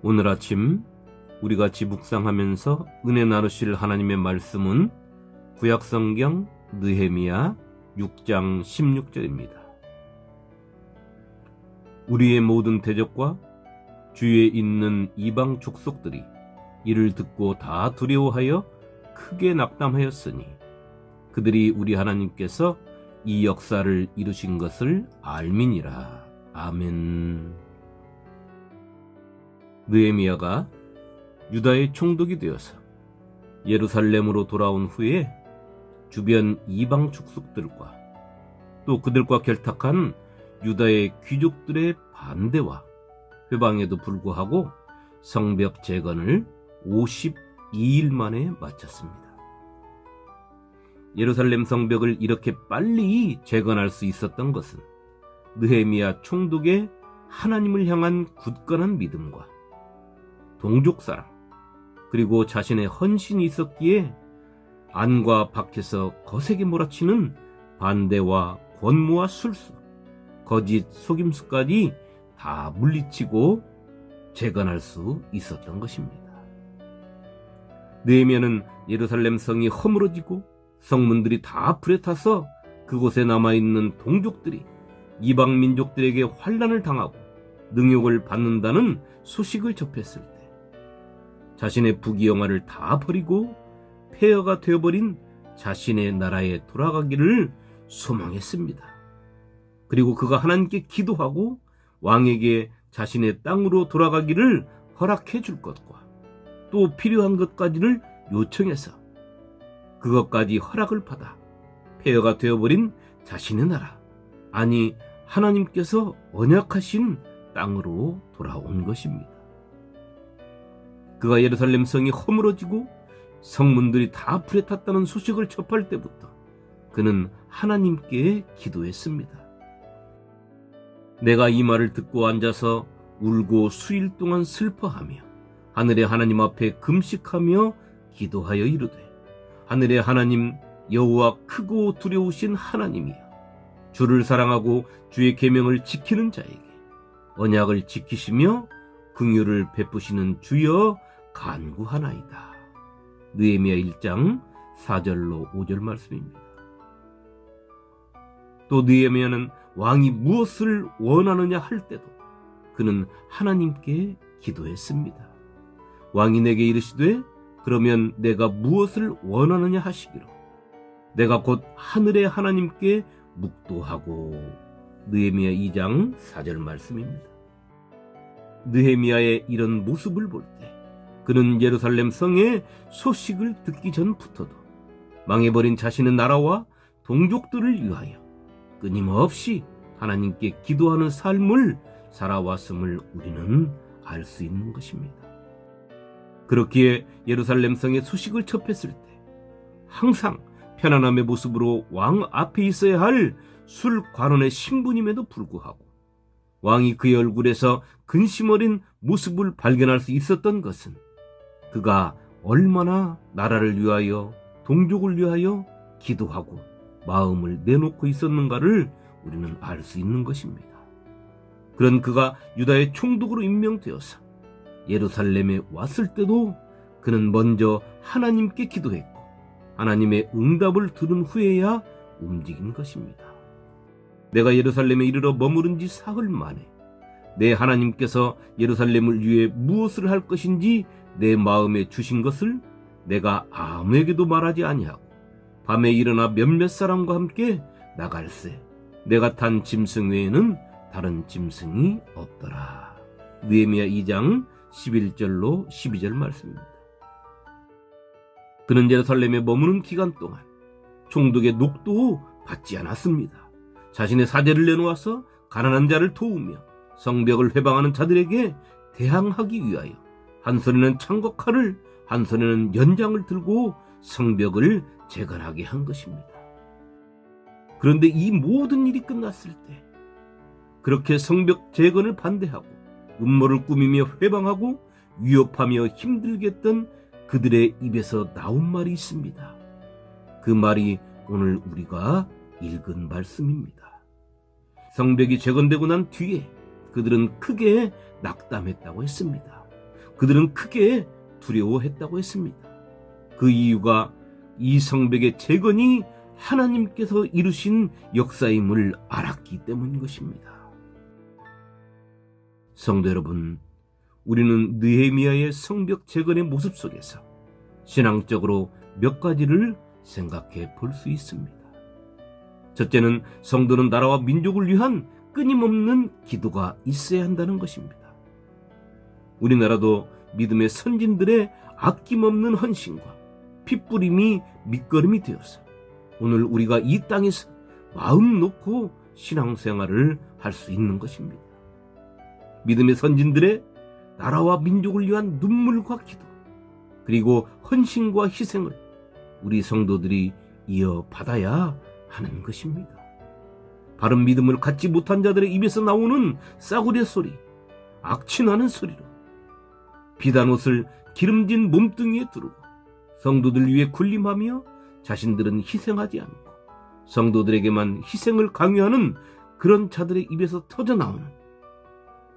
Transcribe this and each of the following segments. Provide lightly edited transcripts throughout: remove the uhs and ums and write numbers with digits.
오늘 아침 우리 같이 묵상하면서 은혜 나누실 하나님의 말씀은 구약성경 느헤미야 6장 16절입니다. 우리의 모든 대적과 주위에 있는 이방 족속들이 이를 듣고 다 두려워하여 크게 낙담하였으니 그들이 우리 하나님께서 이 역사를 이루신 것을 알미니라. 아멘. 느헤미야가 유다의 총독이 되어서 예루살렘으로 돌아온 후에 주변 이방 족속들과 또 그들과 결탁한 유다의 귀족들의 반대와 회방에도 불구하고 성벽 재건을 52일 만에 마쳤습니다. 예루살렘 성벽을 이렇게 빨리 재건할 수 있었던 것은 느헤미야 총독의 하나님을 향한 굳건한 믿음과 동족사랑 그리고 자신의 헌신이 있었기에 안과 밖에서 거세게 몰아치는 반대와 권모와 술수, 거짓 속임수까지 다 물리치고 재건할 수 있었던 것입니다. 느헤미야는 예루살렘 성이 허물어지고 성문들이 다 불에 타서 그곳에 남아있는 동족들이 이방 민족들에게 환난을 당하고 능욕을 받는다는 소식을 접했을 때 자신의 부귀영화를 다 버리고 폐허가 되어버린 자신의 나라에 돌아가기를 소망했습니다. 그리고 그가 하나님께 기도하고 왕에게 자신의 땅으로 돌아가기를 허락해 줄 것과 또 필요한 것까지를 요청해서 그것까지 허락을 받아 폐허가 되어버린 자신의 나라, 아니 하나님께서 언약하신 땅으로 돌아온 것입니다. 그가 예루살렘 성이 허물어지고 성문들이 다 불에 탔다는 소식을 접할 때부터 그는 하나님께 기도했습니다. 내가 이 말을 듣고 앉아서 울고 수일 동안 슬퍼하며 하늘의 하나님 앞에 금식하며 기도하여 이르되, 하늘의 하나님 여호와 크고 두려우신 하나님이여, 주를 사랑하고 주의 계명을 지키는 자에게 언약을 지키시며 긍휼을 베푸시는 주여 간구하나이다. 느헤미야 1장 4절로 5절 말씀입니다. 또 느헤미야는 왕이 무엇을 원하느냐 할 때도 그는 하나님께 기도했습니다. 왕이 내게 이르시되 그러면 내가 무엇을 원하느냐 하시기로 내가 곧 하늘의 하나님께 묵도하고. 느헤미야 2장 4절 말씀입니다. 느헤미야의 이런 모습을 볼 때 그는 예루살렘 성의 소식을 듣기 전부터도 망해버린 자신의 나라와 동족들을 위하여 끊임없이 하나님께 기도하는 삶을 살아왔음을 우리는 알 수 있는 것입니다. 그렇기에 예루살렘 성의 소식을 접했을 때 항상 편안함의 모습으로 왕 앞에 있어야 할 술관원의 신분임에도 불구하고 왕이 그의 얼굴에서 근심 어린 모습을 발견할 수 있었던 것은 그가 얼마나 나라를 위하여 동족을 위하여 기도하고 마음을 내놓고 있었는가를 우리는 알 수 있는 것입니다. 그런 그가 유다의 총독으로 임명되어서 예루살렘에 왔을 때도 그는 먼저 하나님께 기도했고 하나님의 응답을 들은 후에야 움직인 것입니다. 내가 예루살렘에 이르러 머무른 지 사흘 만에 내 하나님께서 예루살렘을 위해 무엇을 할 것인지 내 마음에 주신 것을 내가 아무에게도 말하지 아니하고 밤에 일어나 몇몇 사람과 함께 나갈새 내가 탄 짐승 외에는 다른 짐승이 없더라. 느헤미야 2장 11절로 12절 말씀입니다. 그는 예루살렘에 머무는 기간 동안 총독의 녹도 받지 않았습니다. 자신의 사제를 내놓아서 가난한 자를 도우며 성벽을 회방하는 자들에게 대항하기 위하여 한 손에는 창과 칼을 한 손에는 연장을 들고 성벽을 재건하게 한 것입니다. 그런데 이 모든 일이 끝났을 때 그렇게 성벽 재건을 반대하고 음모를 꾸미며 회방하고 위협하며 힘들게 했던 그들의 입에서 나온 말이 있습니다. 그 말이 오늘 우리가 읽은 말씀입니다. 성벽이 재건되고 난 뒤에 그들은 크게 낙담했다고 했습니다. 그들은 크게 두려워했다고 했습니다. 그 이유가 이 성벽의 재건이 하나님께서 이루신 역사임을 알았기 때문인 것입니다. 성도 여러분, 우리는 느헤미야의 성벽 재건의 모습 속에서 신앙적으로 몇 가지를 생각해 볼 수 있습니다. 첫째는 성도는 나라와 민족을 위한 끊임없는 기도가 있어야 한다는 것입니다. 우리나라도 믿음의 선진들의 아낌없는 헌신과 핏부림이 밑거름이 되어서 오늘 우리가 이 땅에서 마음 놓고 신앙생활을 할 수 있는 것입니다. 믿음의 선진들의 나라와 민족을 위한 눈물과 기도, 그리고 헌신과 희생을 우리 성도들이 이어받아야 하는 것입니다. 바른 믿음을 갖지 못한 자들의 입에서 나오는 싸구려 소리, 악취나는 소리로 비단 옷을 기름진 몸뚱이에 두르고 성도들 위해 군림하며 자신들은 희생하지 않고 성도들에게만 희생을 강요하는 그런 자들의 입에서 터져나오는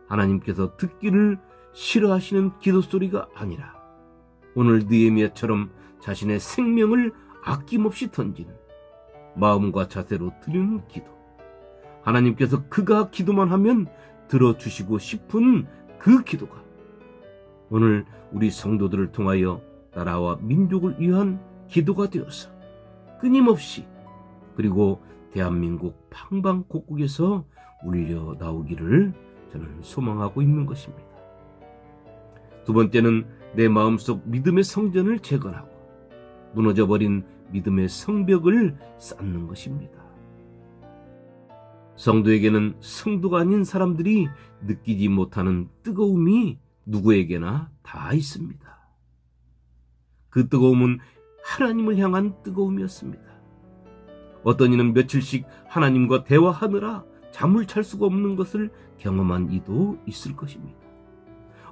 하나님께서 듣기를 싫어하시는 기도 소리가 아니라 오늘 느헤미야처럼 자신의 생명을 아낌없이 던지는 마음과 자세로 드리는 기도, 하나님께서 그가 기도만 하면 들어주시고 싶은 그 기도가 오늘 우리 성도들을 통하여 나라와 민족을 위한 기도가 되어서 끊임없이 그리고 대한민국 방방곡곡에서 울려 나오기를 저는 소망하고 있는 것입니다. 두 번째는 내 마음속 믿음의 성전을 재건하고 무너져버린 믿음의 성벽을 쌓는 것입니다. 성도에게는 성도가 아닌 사람들이 느끼지 못하는 뜨거움이 누구에게나 다 있습니다. 그 뜨거움은 하나님을 향한 뜨거움이었습니다. 어떤 이는 며칠씩 하나님과 대화하느라 잠을 잘 수가 없는 것을 경험한 이도 있을 것입니다.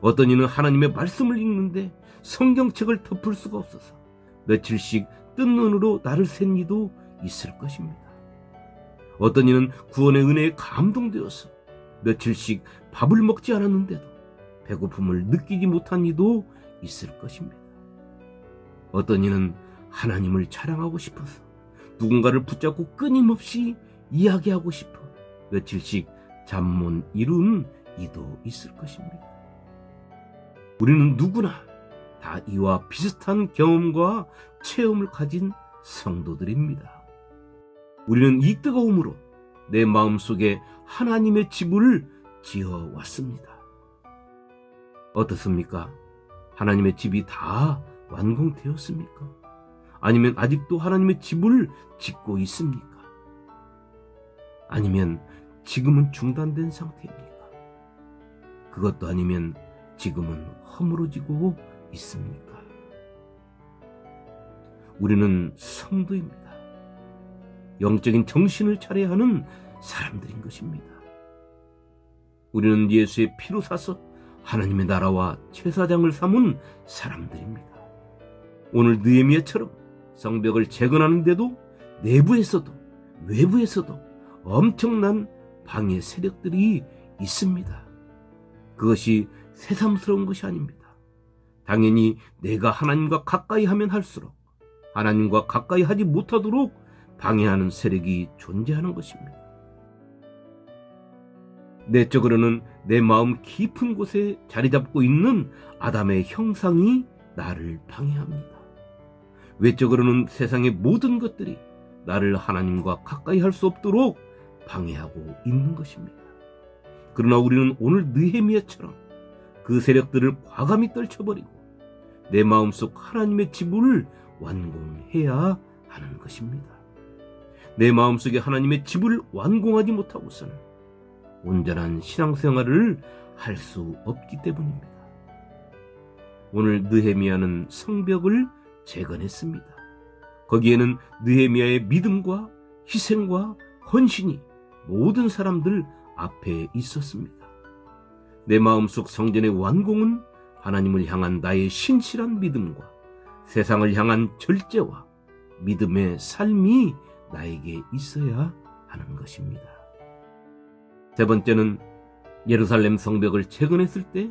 어떤 이는 하나님의 말씀을 읽는데 성경책을 덮을 수가 없어서 며칠씩 뜬 눈으로 나를 샌 이도 있을 것입니다. 어떤 이는 구원의 은혜에 감동되어서 며칠씩 밥을 먹지 않았는데도 배고픔을 느끼지 못한 이도 있을 것입니다. 어떤 이는 하나님을 자랑하고 싶어서 누군가를 붙잡고 끊임없이 이야기하고 싶어 며칠씩 잠 못 이룬 이도 있을 것입니다. 우리는 누구나 다 이와 비슷한 경험과 체험을 가진 성도들입니다. 우리는 이 뜨거움으로 내 마음속에 하나님의 집을 지어왔습니다. 어떻습니까? 하나님의 집이 다 완공되었습니까? 아니면 아직도 하나님의 집을 짓고 있습니까? 아니면 지금은 중단된 상태입니까? 그것도 아니면 지금은 허물어지고 있습니까? 우리는 성도입니다. 영적인 정신을 차려야 하는 사람들인 것입니다. 우리는 예수의 피로 사서 하나님의 나라와 제사장을 삼은 사람들입니다. 오늘 느헤미야처럼 성벽을 재건하는데도 내부에서도 외부에서도 엄청난 방해 세력들이 있습니다. 그것이 새삼스러운 것이 아닙니다. 당연히 내가 하나님과 가까이 하면 할수록 하나님과 가까이 하지 못하도록 방해하는 세력이 존재하는 것입니다. 내적으로는 내 마음 깊은 곳에 자리 잡고 있는 아담의 형상이 나를 방해합니다. 외적으로는 세상의 모든 것들이 나를 하나님과 가까이 할 수 없도록 방해하고 있는 것입니다. 그러나 우리는 오늘 느헤미야처럼 그 세력들을 과감히 떨쳐버리고 내 마음속 하나님의 집을 완공해야 하는 것입니다. 내 마음속에 하나님의 집을 완공하지 못하고서는 온전한 신앙생활을 할 수 없기 때문입니다. 오늘 느헤미야는 성벽을 재건했습니다. 거기에는 느헤미야의 믿음과 희생과 헌신이 모든 사람들 앞에 있었습니다. 내 마음속 성전의 완공은 하나님을 향한 나의 신실한 믿음과 세상을 향한 절제와 믿음의 삶이 나에게 있어야 하는 것입니다. 세 번째는 예루살렘 성벽을 재건했을 때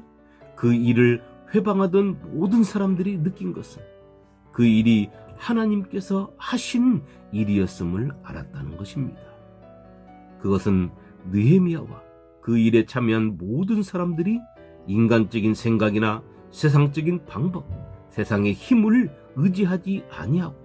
그 일을 회방하던 모든 사람들이 느낀 것은 그 일이 하나님께서 하신 일이었음을 알았다는 것입니다. 그것은 느헤미야와 그 일에 참여한 모든 사람들이 인간적인 생각이나 세상적인 방법, 세상의 힘을 의지하지 아니하고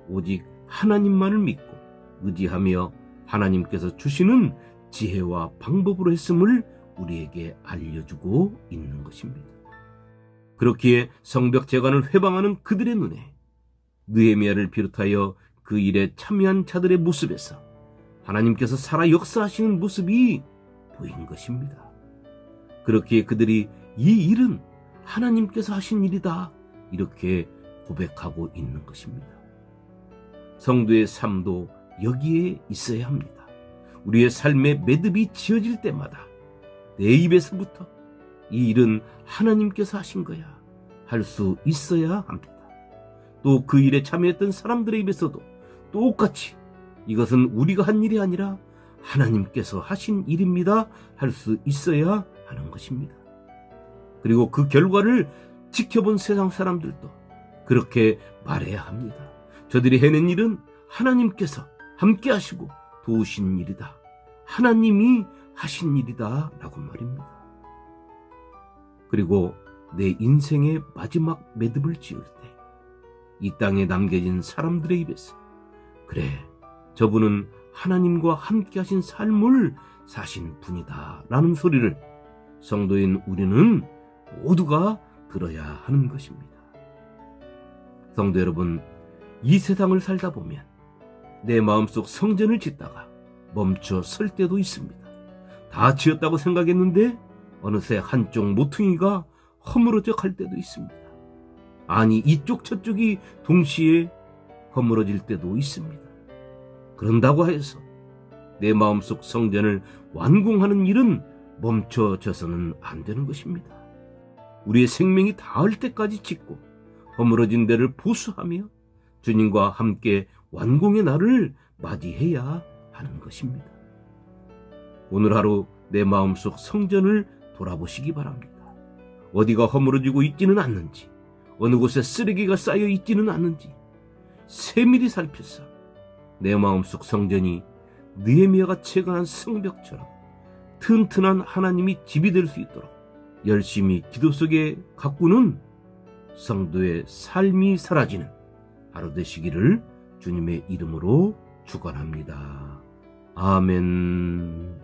오직 하나님만을 믿고 의지하며 하나님께서 주시는 지혜와 방법으로 했음을 우리에게 알려주고 있는 것입니다. 그렇기에 성벽 재건을 회방하는 그들의 눈에 느헤미야를 비롯하여 그 일에 참여한 자들의 모습에서 하나님께서 살아 역사하시는 모습이 보인 것입니다. 그렇기에 그들이 이 일은 하나님께서 하신 일이다 이렇게 고백하고 있는 것입니다. 성도의 삶도 여기에 있어야 합니다. 우리의 삶의 매듭이 지어질 때마다 내 입에서부터 이 일은 하나님께서 하신 거야 할 수 있어야 합니다. 또 그 일에 참여했던 사람들의 입에서도 똑같이 이것은 우리가 한 일이 아니라 하나님께서 하신 일입니다 할 수 있어야 하는 것입니다. 그리고 그 결과를 지켜본 세상 사람들도 그렇게 말해야 합니다. 저들이 해낸 일은 하나님께서 함께 하시고 도우신 일이다. 하나님이 하신 일이다 라고 말입니다. 그리고 내 인생의 마지막 매듭을 지을 때 이 땅에 남겨진 사람들의 입에서 그래, 저분은 하나님과 함께 하신 삶을 사신 분이다 라는 소리를 성도인 우리는 모두가 들어야 하는 것입니다. 성도 여러분, 이 세상을 살다 보면 내 마음속 성전을 짓다가 멈춰 설 때도 있습니다. 다 지었다고 생각했는데 어느새 한쪽 모퉁이가 허물어져 갈 때도 있습니다. 아니, 이쪽 저쪽이 동시에 허물어질 때도 있습니다. 그런다고 해서 내 마음속 성전을 완공하는 일은 멈춰져서는 안 되는 것입니다. 우리의 생명이 닿을 때까지 짓고 허물어진 데를 보수하며 주님과 함께 완공의 날을 맞이해야 하는 것입니다. 오늘 하루 내 마음속 성전을 돌아보시기 바랍니다. 어디가 허물어지고 있지는 않는지, 어느 곳에 쓰레기가 쌓여 있지는 않는지 세밀히 살펴서 내 마음속 성전이 느헤미야가 재건한 성벽처럼 튼튼한 하나님이 집이 될 수 있도록 열심히 기도 속에 가꾸는 성도의 삶이 사라지는 하루 되시기를 주님의 이름으로 축원합니다. 아멘.